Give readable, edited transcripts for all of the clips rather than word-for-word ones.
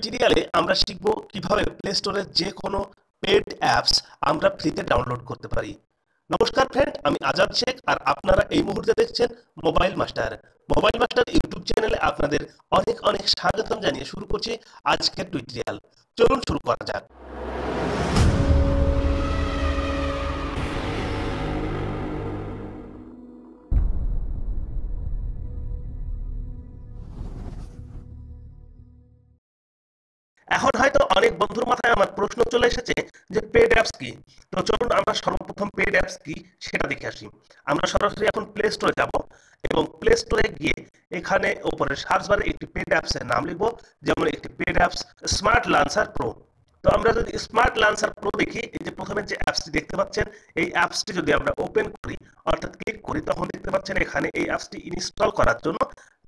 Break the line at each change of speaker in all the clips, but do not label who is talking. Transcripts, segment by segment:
টিউটোরিয়ালে আমরা শিখব কিভাবে প্লে স্টোরে যে কোনো পেড অ্যাপস আমরা ফ্রিতে ডাউনলোড করতে পারি। নমস্কার ফ্রেন্ড, আমি আজাদ শেখ আর আপনারা এই মুহূর্তে দেখছেন mobile master. Mobile master YouTube চ্যানেলে আপনাদের অনেক অনেক স্বাগতম জানিয়ে শুরু করছি আজকের টিউটোরিয়াল। চলুন শুরু করা যাক। এখন হয়তো অনেক বন্ধুর মাথায় আমার প্রশ্ন চলে এসেছে যে পেড অ্যাপস কি। তো চলুন আমরা সর্বপ্রথম পেড অ্যাপস কি সেটা দেখে আসি। আমরা সরাসরি এখন প্লে স্টোরে যাব এবং প্লে স্টোরে গিয়ে এখানে উপরে সার্চ বারে একটি পেড অ্যাপসের নাম লিখব, যেমন একটি paid apps smart launcher pro. তো আমরা যদি স্মার্ট লঞ্চার প্রো দেখি, এই যে প্রথমে যে অ্যাপসটি দেখতে পাচ্ছেন, এই অ্যাপসটি যদি আমরা ওপেন করি অর্থাৎ ক্লিক করি, তখন দেখতে পাচ্ছেন এখানে এই অ্যাপসটি ইনস্টল করার জন্য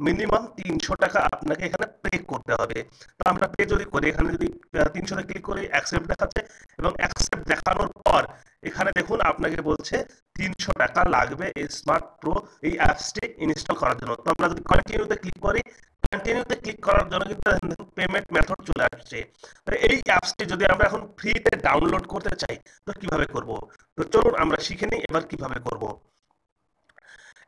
মিনিমাম 300 টাকা আপনাকে এখানে পে করতে হবে। তো আমরা পে যদি করি, এখানে যদি 300 তে ক্লিক করি অ্যাকসেপ্ট দেখাচ্ছে এবং অ্যাকসেপ্ট দেখানোর পর এখানে দেখুন আপনাকে বলছে 300 টাকা লাগবে এই স্মার্ট প্রো এই অ্যাপসটি ইনস্টল করার জন্য। তো আমরা যদি কন্টিনিউতে ক্লিক করি, কন্টিনিউতে ক্লিক করার জন্য কিন্তু পেমেন্ট মেথড চলে আসছে। তো এই অ্যাপসটি যদি আমরা এখন ফ্রিতে ডাউনলোড করতে চাই তো কিভাবে করব? তো চলুন আমরা শিখে নিই এবার কিভাবে করব।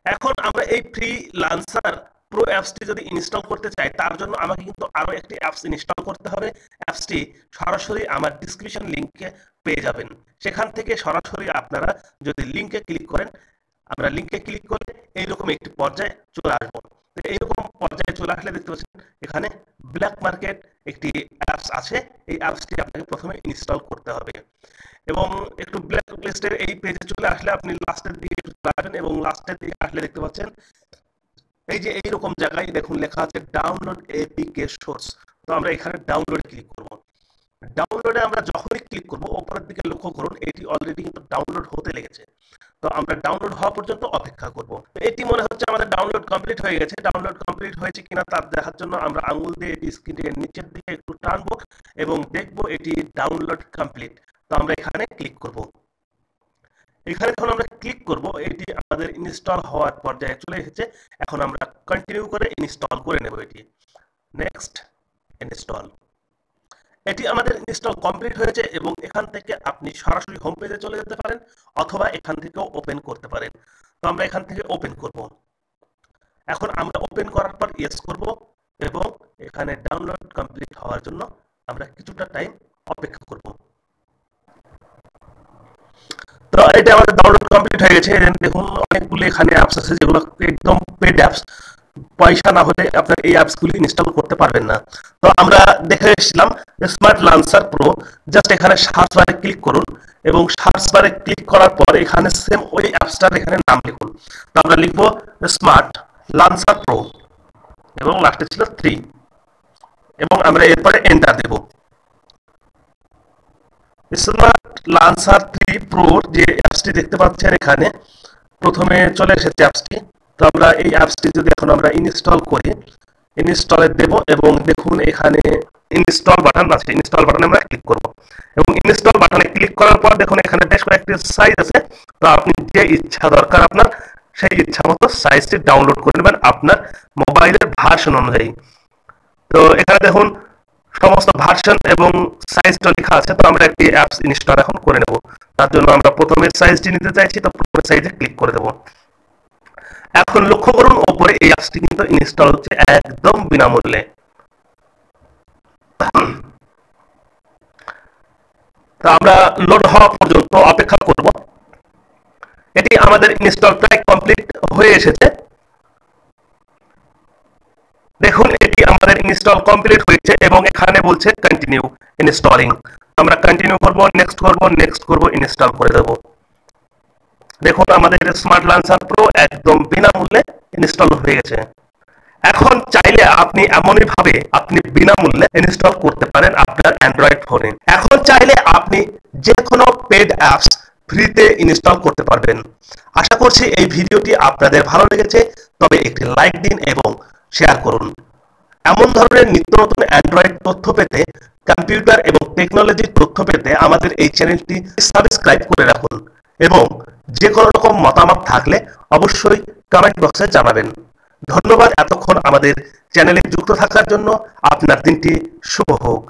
এখন আমরা এই ফ্রি লঞ্চার প্রো অ্যাপসটি যদি ইনস্টল করতে চাই, তার জন্য আমাকে কিন্তু আরো একটি অ্যাপস ইনস্টল করতে হবে। অ্যাপসটি সরাসরি আমার ডেসক্রিপশন লিংকে পেয়ে যাবেন। সেখান থেকে সরাসরি আপনারা যদি লিংকে ক্লিক করেন, আমরা লিংকে ক্লিক করে এইরকম একটি পর্যায়ে চলে আসবো। তো এইরকম পর্যায়ে চলে আসলে দেখতে পাচ্ছেন এখানে ব্ল্যাক মার্কেট একটি অ্যাপস আছে। এই অ্যাপসটি আপনাকে প্রথমে ইনস্টল করতে হবে এবং একটু ব্ল্যাক লিস্টের এই পেজে চলে আসলে আপনি লাস্টের দিকে চলে আসবেন এবং লাস্টের দিকে আসলে দেখতে পাচ্ছেন এই যে এইরকম জায়গায় দেখুন লেখা আছে ডাউনলোড এপিকে সোর্স। তো আমরা এখানে ডাউনলোডে ক্লিক করব। ডাউনলোডে আমরা যখনই ক্লিক করব, উপরের দিকে লক্ষ্য করুন এটি অলরেডি কিন্তু ডাউনলোড হতে লেগেছে। তো আমরা ডাউনলোড হওয়া পর্যন্ত অপেক্ষা করব। এটি মনে হচ্ছে আমাদের ডাউনলোড কমপ্লিট হয়ে গেছে। ডাউনলোড কমপ্লিট হয়েছে কিনা তা দেখার জন্য আমরা আঙুল দিয়ে এটি স্ক্রিনের নিচের দিকে একটু টানবো এবং দেখব এটি ডাউনলোড কমপ্লিট। তো আমরা এখানে ক্লিক করব। এখানে যখন আমরা ক্লিক করব, এটি আমাদের ইনস্টল হওয়ার পর্যায়ে চলে এসেছে। এখন আমরা কন্টিনিউ করে ইনস্টল করে নেব। এটি নেক্সট ইনস্টল। এটি আমাদের ইনস্টল কমপ্লিট হয়েছে এবং এখান থেকে আপনি সরাসরি হোম পেজে চলে যেতে পারেন অথবা এখান থেকেও ওপেন করতে পারেন। তো আমরা এখান থেকে ওপেন করব। এখন আমরা ওপেন করার পর ইয়েস করব এবং এখানে ডাউনলোড কমপ্লিট হওয়ার জন্য আমরা কিছুটা টাইম অপেক্ষা করব। তো এটা আমাদের ডাউনলোড কমপ্লিট হয়ে গেছে। দেখুন অনেকগুলো এখানে অ্যাপস আছে যেগুলো একদম পেড অ্যাপস। পয়সা না হলে আপনার এই অ্যাপসগুলি ইনস্টল করতে পারবেন না। তো আমরা দেখে এসেছিলাম স্মার্ট লঞ্চার প্রো। জাস্ট এখানে সার্চ বারে ক্লিক করুন এবং সার্চ বারে ক্লিক করার পর এখানে সেম ওই অ্যাপসটার এখানে নাম লিখুন। তো আমরা লিখব স্মার্ট লঞ্চার প্রো এবং লাস্টে ছিল 3 এবং আমরা এরপরে এন্টার দেব। স্মার্ট লঞ্চার 3 প্রো যে অ্যাপসটি দেখতে পাচ্ছেন এখানে প্রথমে চলে এসেছে অ্যাপসটি। তো আমরা এই অ্যাপসটি যদি এখন আমরা ইনস্টল করি, ইনস্টলে দেব এবং দেখুন এখানে ইনস্টল বাটন আছে। ইনস্টল বাটনে আমরা ক্লিক করব এবং ইনস্টল বাটনে ক্লিক করার পর দেখুন এখানে বেশ কয়েকটি সাইজ আছে। তো আপনি যে ইচ্ছা দরকার আপনার সেই ইচ্ছা মতো সাইজটি ডাউনলোড করে নেবেন আপনার মোবাইলের ভার্সন অনুযায়ী। তো এখানে দেখুন সমস্ত ভার্সন এবং সাইজটা লেখা আছে। তো আমরা একটি অ্যাপস ইনস্টল এখন করে নেব। তার জন্য আমরা প্রথমে সাইজটি নিতে চাইছি, তো প্রথমে সাইজে ক্লিক করে দেব। এখন লক্ষ্য করুন উপরে এই অ্যাপসটি কিন্তু ইনস্টল হচ্ছে একদম বিনামূল্যে। তো আমরা লোড হওয়া পর্যন্ত অপেক্ষা করব। এটি আমাদের ইনস্টল প্রায় কমপ্লিট হয়ে এসেছে। দেখুন এটি আমাদের ইনস্টল কমপ্লিট হয়েছে এবং এখানে বলছে কন্টিনিউ ইনস্টলিং। আমরা কন্টিনিউ করব, নেক্সট করব, নেক্সট করব, ইনস্টল করে দেব। দেখুন আমাদের স্মার্ট লঞ্চার প্রো একদম বিনামূল্যে ইনস্টল হয়ে গেছে। এখন চাইলে আপনি এমনই ভাবে আপনি বিনামূল্যে ইনস্টল করতে পারেন আপনার অ্যান্ড্রয়েড ফোনে। এখন চাইলে আপনি যে কোনো পেড অ্যাপস ফ্রিতে ইনস্টল করতে পারবেন। আশা করছি এই ভিডিওটি আপনাদের ভালো লেগেছে। তবে একটি লাইক দিন এবং শেয়ার করুন। এমন ধরনের নিত্য নতুন অ্যান্ড্রয়েড তথ্য পেতে, কম্পিউটার এবং টেকনোলজির তথ্য পেতে আমাদের এই চ্যানেলটি সাবস্ক্রাইব করে রাখুন এবং যে কোনো রকম মতামত থাকলে অবশ্যই কমেন্ট বক্সে জানাবেন। ধন্যবাদ এতক্ষণ আমাদের চ্যানেলে যুক্ত থাকার জন্য আপনার দিনটি শুভ হোক।